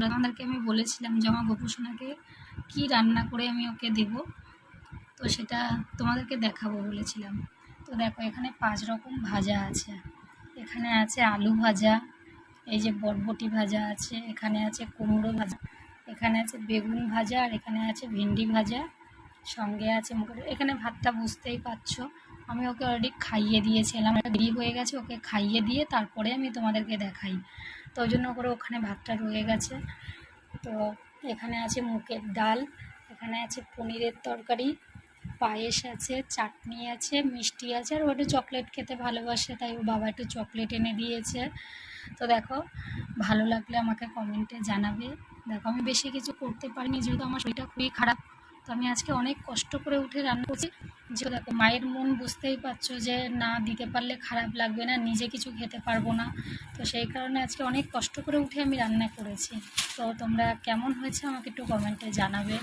তোমাদেরকে আমি বলেছিলাম যে আমার গোপুসোনাকে কী রান্না করে আমি ওকে দেব, তো সেটা তোমাদেরকে দেখাবো বলেছিলাম। তো দেখো এখানে 5 রকম ভাজা আছে। এখানে আছে আলু ভাজা, এই যে বরবটি ভাজা আছে, এখানে আছে কুমড়ো ভাজা, এখানে আছে বেগুন ভাজা, আর এখানে আছে ভেন্ডি ভাজা, সঙ্গে আছে এখানে ভাতটা বুঝতেই পারছো আমি ওকে অলরেডি খাইয়ে দিয়েছিলাম, দেরি হয়ে গেছে, ওকে খাইয়ে দিয়ে তারপরে আমি তোমাদেরকে দেখাই, তো ওই জন্য করে ওখানে ভাতটা রয়ে গেছে। তো এখানে আছে মুগের ডাল, এখানে আছে পনিরের তরকারি, পায়েস আছে, চাটনি আছে, মিষ্টি আছে, আর ও একটু চকলেট খেতে ভালোবাসে তাই ওর বাবা একটু চকলেট এনে দিয়েছে। তো দেখো ভালো লাগলে আমাকে কমেন্টে জানাবে। দেখো আমি বেশি কিছু করতে পারিনি যেহেতু আমার শরীরটা খুবই খারাপ, তো আমি আজকে অনেক কষ্ট করে উঠে রান্না করছি। যে দেখো মায়ের মন বুঝতেই পারছো যে না দিতে পারলে খারাপ লাগবে না, নিজে কিছু খেতে পারবো না, তো সেই কারণে আজকে অনেক কষ্ট করে উঠে আমি রান্না করেছি। তো তোমরা কেমন হয়েছে আমাকে একটু কমেন্টে জানাবে।